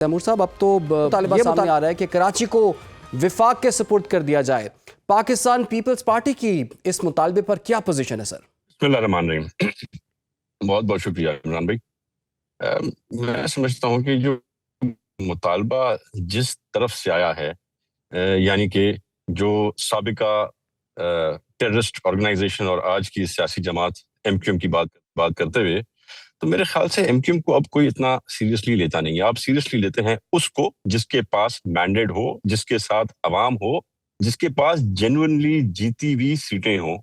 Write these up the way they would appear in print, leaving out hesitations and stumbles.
Timur صاحب، اب تو مطالبہ سامنے آ رہا ہے کہ کراچی کو وفاق کے سپرد کر دیا جائے۔ پاکستان پیپلز پارٹی کی اس مطالبے پر کیا پوزیشن ہے سر؟ بسم اللہ الرحمن الرحیم۔ بہت بہت شکریہ عمران بھائی۔ میں سمجھتا ہوں کہ جو مطالبہ جس طرف سے آیا ہے، یعنی کہ جو سابقہ ٹیررسٹ آرگنائزیشن اور آج کی سیاسی جماعت ایم کیو ایم کی بات کرتے ہوئے، تو میرے خیال سے ایم کیو ایم کو اب کوئی اتنا سیریسلی لیتا نہیں ہے۔ آپ سیریسلی لیتے ہیں اس کو جس کے پاس مینڈیٹ ہو، جس کے ساتھ عوام ہو، جس کے پاس جینوئنلی جیتی ہوئی سیٹیں ہوں۔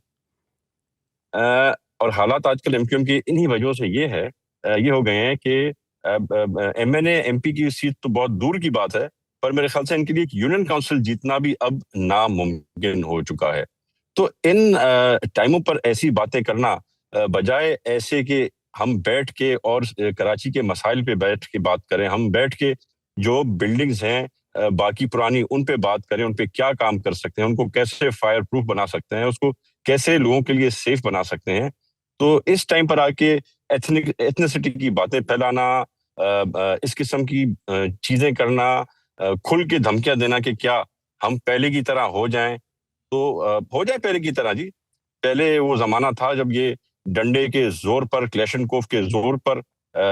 اور حالات آج کل ایم کیو ایم کی انہی وجہوں سے یہ ہو گئے ہیں کہ M N A M P کی سیٹ تو بہت دور کی بات ہے، پر میرے خیال سے ان کے لیے ایک یونین کاؤنسل جیتنا بھی اب ناممکن ہو چکا ہے۔ تو ان ٹائموں پر ایسی باتیں کرنا بجائے ایسے کہ ہم بیٹھ کے اور کراچی کے مسائل پہ بیٹھ کے بات کریں، ہم بیٹھ کے جو بلڈنگز ہیں باقی پرانی ان پہ بات کریں، ان پہ کیا کام کر سکتے ہیں، ان کو کیسے فائر پروف بنا سکتے ہیں، اس کو کیسے لوگوں کے لیے سیف بنا سکتے ہیں۔ تو اس ٹائم پر آ کے ایتھنیسٹی کی باتیں پھیلانا، اس قسم کی چیزیں کرنا، کھل کے دھمکیاں دینا کہ کیا ہم پہلے کی طرح ہو جائیں، تو ہو جائے پہلے کی طرح جی۔ پہلے وہ زمانہ تھا جب یہ ڈنڈے کے زور پر، کلیشنکوف کے زور پر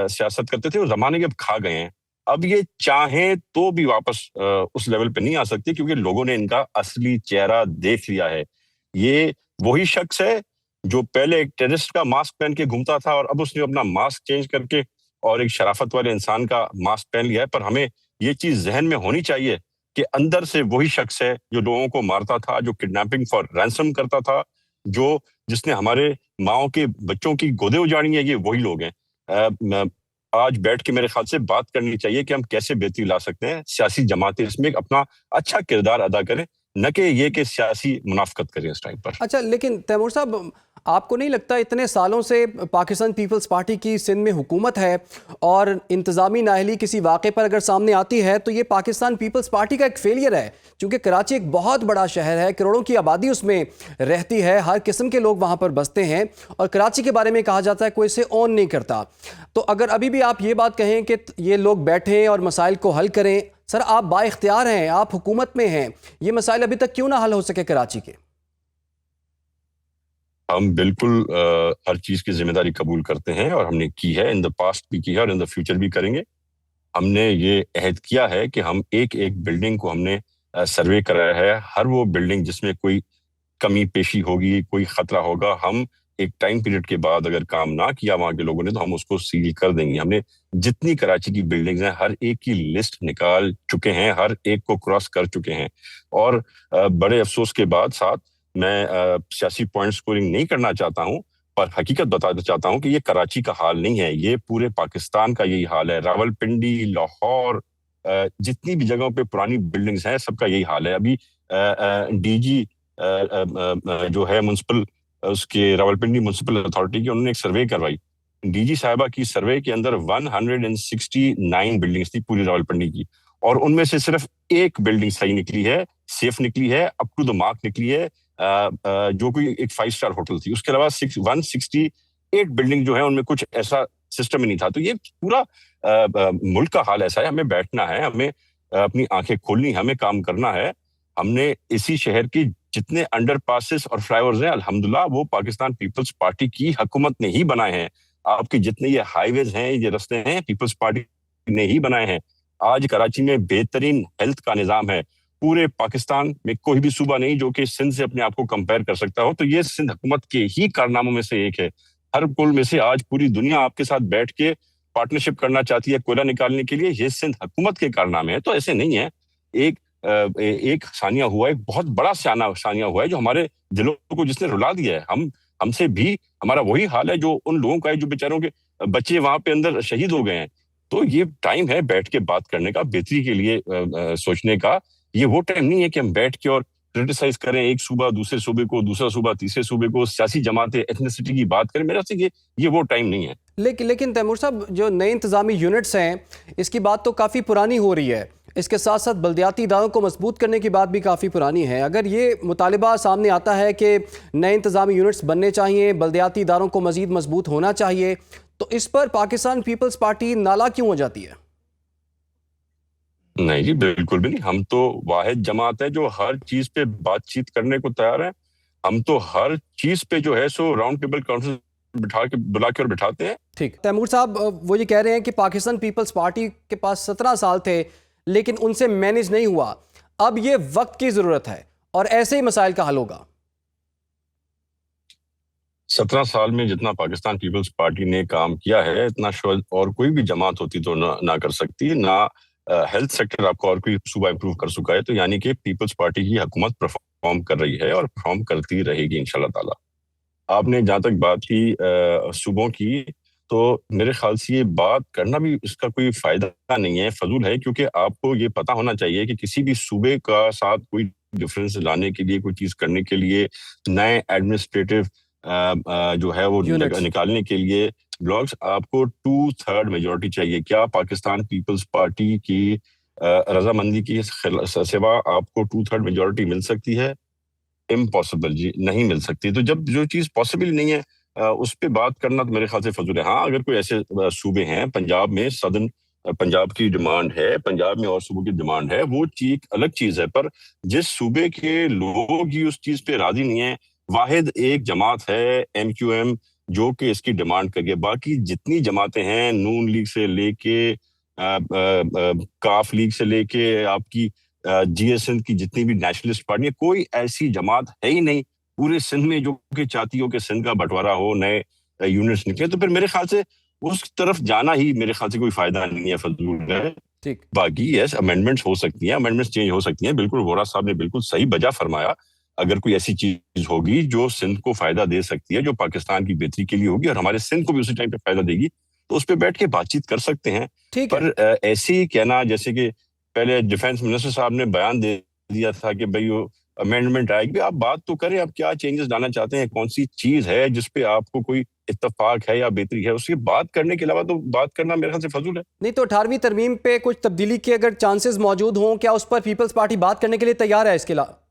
سیاست کرتے تھے، وہ زمانے کے اب کھا گئے ہیں۔ اب یہ چاہیں تو بھی واپس اس لیول پہ نہیں آ سکتے، کیونکہ لوگوں نے ان کا اصلی چہرہ دیکھ لیا ہے۔ یہ وہی شخص ہے جو پہلے ایک ٹیررسٹ کا ماسک پہن کے گھومتا تھا، اور اب اس نے اپنا ماسک چینج کر کے اور ایک شرافت والے انسان کا ماسک پہن لیا ہے۔ پر ہمیں یہ چیز ذہن میں ہونی چاہیے کہ اندر سے وہی شخص ہے جو لوگوں کو مارتا تھا، جو کڈنیپنگ فار رینسم کرتا تھا، جس نے ہمارے ماؤں کے بچوں کی گودیں اجاڑی ہیں، یہ وہی لوگ ہیں۔ آج بیٹھ کے میرے خیال سے بات کرنی چاہیے کہ ہم کیسے بہتری لا سکتے ہیں، سیاسی جماعتیں اس میں اپنا اچھا کردار ادا کریں، نہ کہ یہ کہ سیاسی منافقت کریں اس ٹائم پر۔ اچھا، لیکن تیمور صاحب، آپ کو نہیں لگتا اتنے سالوں سے پاکستان پیپلز پارٹی کی سندھ میں حکومت ہے، اور انتظامی نااہلی کسی واقعے پر اگر سامنے آتی ہے تو یہ پاکستان پیپلز پارٹی کا ایک فیلئر ہے؟ چونکہ کراچی ایک بہت بڑا شہر ہے، کروڑوں کی آبادی اس میں رہتی ہے، ہر قسم کے لوگ وہاں پر بستے ہیں، اور کراچی کے بارے میں کہا جاتا ہے کوئی اسے اون نہیں کرتا۔ تو اگر ابھی بھی آپ یہ بات کہیں کہ یہ لوگ بیٹھیں اور مسائل کو حل کریں، سر آپ با اختیار ہیں، آپ حکومت میں ہیں، یہ مسائل ابھی تک کیوں نہ حل ہو سکے کراچی کے؟ ہم بالکل ہر چیز کی ذمہ داری قبول کرتے ہیں، اور ہم نے کی ہے، ان دا پاسٹ بھی کی ہے اور ان دا فیوچر بھی کریں گے۔ ہم نے یہ عہد کیا ہے کہ ہم ایک ایک بلڈنگ کو ہم نے سروے کرایا ہے، ہر وہ بلڈنگ جس میں کوئی کمی پیشی ہوگی، کوئی خطرہ ہوگا، ہم ایک ٹائم پیریڈ کے بعد اگر کام نہ کیا وہاں کے لوگوں نے تو ہم اس کو سیل کر دیں گے۔ ہم نے جتنی کراچی کی بلڈنگز ہیں ہر ایک کی لسٹ نکال چکے ہیں، ہر ایک کو کراس کر چکے ہیں، اور بڑے افسوس کے بعد ساتھ میں سیاسی پوائنٹ سکورنگ نہیں کرنا چاہتا ہوں، پر حقیقت بتانا چاہتا ہوں کہ یہ کراچی کا حال نہیں ہے، یہ پورے پاکستان کا یہی حال ہے۔ راولپنڈی، لاہور، جتنی بھی جگہوں پہ پرانی بلڈنگز ہیں سب کا یہی حال ہے۔ ابھی ڈی جی جو ہے منسپل، اس کے راولپنڈی منسپل اتھارٹی کی، انہوں نے ایک سروے کروائی، ڈی جی صاحبہ کی سروے کے اندر 169 بلڈنگز تھی پوری راولپنڈی کی، اور ان میں سے صرف ایک بلڈنگ صحیح نکلی ہے، سیف نکلی ہے، اپ ٹو دا مارک نکلی ہے، جو کوئی ایک 5 اسٹار ہوٹل تھی۔ اس کے علاوہ 168 بلڈنگ جو ہے ان میں کچھ ایسا سسٹم ہی نہیں تھا۔ تو یہ پورا ملک کا حال ایسا ہے، ہمیں بیٹھنا ہے، ہمیں اپنی آنکھیں کھولنی ہے، ہمیں کام کرنا ہے۔ ہم نے اسی شہر کی جتنے انڈر پاسز اور فلائی اوورز ہیں الحمدللہ وہ پاکستان پیپلز پارٹی کی حکومت نے ہی بنائے ہیں۔ آپ کے جتنے یہ ہائی ویز ہیں، یہ رستے ہیں، پیپلز پارٹی نے ہی بنائے ہیں۔ آج کراچی میں بہترین ہیلتھ کا نظام ہے، پورے پاکستان میں کوئی بھی صوبہ نہیں جو کہ سندھ سے اپنے آپ کو کمپیئر کر سکتا ہو۔ تو یہ سندھ حکومت کے ہی کارناموں میں سے ایک ہے۔ ہر پل میں سے آج پوری دنیا آپ کے ساتھ بیٹھ کے پارٹنرشپ کرنا چاہتی ہے کوئلہ نکالنے کے لیے، یہ سندھ حکومت کے کارنامے ہیں۔ تو ایسے نہیں ہے، ایک ثانیہ ہوا ہے، ایک بہت بڑا ثانیہ ہوا ہے جو ہمارے دلوں کو جس نے رلا دیا ہے۔ ہم سے بھی ہمارا وہی حال ہے جو ان لوگوں کا ہے جو بیچاروں کے بچے وہاں پہ اندر شہید ہو گئے ہیں۔ تو یہ ٹائم ہے بیٹھ کے بات کرنے کا، بہتری کے لیے سوچنے کا۔ یہ وہ ٹائم نہیں ہے کہ ہم بیٹھ کے اور کرٹیسائز کریں ایک صوبہ دوسرے صوبے کو، دوسرا صوبہ تیسرے صوبے کو، سیاسی جماعتیں ایتھنیسٹی کی بات کریں۔ میرا سے یہ وہ ٹائم نہیں ہے۔ لیکن تیمور صاحب، جو نئے انتظامی یونٹس ہیں اس کی بات تو کافی پرانی ہو رہی ہے، اس کے ساتھ ساتھ بلدیاتی اداروں کو مضبوط کرنے کی بات بھی کافی پرانی ہے۔ اگر یہ مطالبہ سامنے آتا ہے کہ نئے انتظامی یونٹس بننے چاہیے، بلدیاتی اداروں کو مزید مضبوط ہونا چاہیے، تو اس پر پاکستان پیپلز پارٹی نالا کیوں ہو جاتی ہے؟ نہیں جی بالکل بھی نہیں. ہم تو واحد جماعت ہے جو ہر چیز پہ بات چیت کرنے کو تیار ہیں. ہم تو ہر چیز پہ جو ہے سو راؤنڈ ٹیبل کانفرنس بلا کے اور بٹھاتے ہیں. ٹھیک. تیمور صاحب وہ یہ کہہ رہے ہیں کہ پاکستان پیپلز پارٹی کے پاس 17 سال تھے لیکن ان سے مینج نہیں ہوا، اب یہ وقت کی ضرورت ہے اور ایسے ہی مسائل کا حل ہوگا. 17 سال میں جتنا پاکستان پیپلز پارٹی نے کام کیا ہے اتنا شاید اور کوئی بھی جماعت ہوتی تو نہ کر سکتی. نہ ہیلتھ سیکٹر آپ کو اور کوئی صوبہ امپروو کر چکا ہے. تو یعنی کہ پیپلز پارٹی کی حکومت پرفارم کر رہی ہے اور پرفارم کرتی رہے گی انشاءاللہ تعالی. آپ نے جہاں تک بات کی صوبوں کی، تو میرے خیال سے یہ بات کرنا بھی اس کا کوئی فائدہ نہیں ہے، فضول ہے. کیونکہ آپ کو یہ پتا ہونا چاہیے کہ کسی بھی صوبے کا ساتھ کوئی ڈفرینس لانے کے لیے، کوئی چیز کرنے کے لیے، نئے ایڈمنسٹریٹو جو ہے وہ Units. نکالنے کے لیے بلاکس آپ کو 2/3 میجورٹی چاہیے. کیا پاکستان پیپلز پارٹی کی رضامندی کی سوا آپ کو 2/3 میجورٹی مل سکتی ہے؟ امپاسبل جی، نہیں مل سکتی. تو جب جو چیز پاسبل نہیں ہے اس پہ بات کرنا تو میرے خیال سے فضول ہے. ہاں اگر کوئی ایسے صوبے ہیں، پنجاب میں سدرن پنجاب کی ڈیمانڈ ہے، پنجاب میں اور صوبوں کی ڈیمانڈ ہے، وہ چیز الگ چیز ہے. پر جس صوبے کے لوگ ہی اس چیز پہ راضی نہیں ہیں، واحد ایک جماعت ہے MQM جو کہ اس کی ڈیمانڈ کر گیا. باقی جتنی جماعتیں ہیں، نون لیگ سے لے کے کاف لیگ سے لے کے آپ کی جی ایس سندھ کی جتنی بھی نیشنلسٹ پارٹی ہے، کوئی ایسی جماعت ہے ہی نہیں پورے سندھ میں جو کہ چاہتی ہو کہ سندھ کا بٹوارا ہو، نئے یونٹس نکلے. تو پھر میرے خیال سے اس طرف جانا ہی میرے خیال سے کوئی فائدہ نہیں ہے، فضول ہے. ٹھیک. باقی یس امینڈمنٹس ہو سکتی ہیں، امینڈمنٹس چینج ہو سکتی ہیں. بالکل وورا صاحب نے بالکل صحیح بجا فرمایا. اگر کوئی ایسی چیز ہوگی جو سندھ کو فائدہ دے سکتی ہے، جو پاکستان کی بہتری کے لیے ہوگی اور ہمارے سندھ کو بھی اسی ٹائم پہ فائدہ دے گی، تو اس پہ بیٹھ کے بات چیت کر سکتے ہیں. ٹھیک ہے. پر ایسے ہی کہنا جیسے کہ پہلے ڈیفینس منسٹر صاحب نے بیان دے دیا تھا کہ بھئی وہ امینڈمنٹ آئے گی. آپ بات تو کریں، آپ کیا چینجز لانا چاہتے ہیں، کون سی چیز ہے جس پہ آپ کو کوئی اتفاق ہے یا بہتری ہے. اس کی بات کرنے کے علاوہ تو بات کرنا میرے خیال سے فضول ہے. نہیں تو 18ویں ترمیم پہ کچھ تبدیلی کے اگر چانسز موجود ہوں، کیا اس پر پیپلز پارٹی بات کرنے کے لیے تیار ہے؟ اس کے علاوہ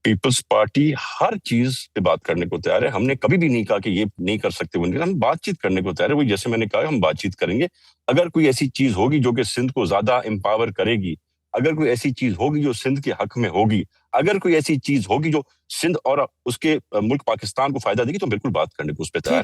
پیپلز پارٹی ہر چیز پہ بات کرنے کو تیار ہے. ہم نے کبھی بھی نہیں کہا کہ یہ نہیں کر سکتے، ہم بات چیت کرنے کو تیار ہے. وہی جیسے میں نے کہا ہم بات چیت کریں گے. اگر کوئی ایسی چیز ہوگی جو کہ سندھ کو زیادہ امپاور کرے گی، اگر کوئی ایسی چیز ہوگی جو سندھ کے حق میں ہوگی، اگر کوئی ایسی چیز ہوگی جو سندھ اور اس کے ملک پاکستان کو فائدہ دے گی، تو بالکل بات کرنے کو اس پہ تیار ٹھیک ہے. ہے.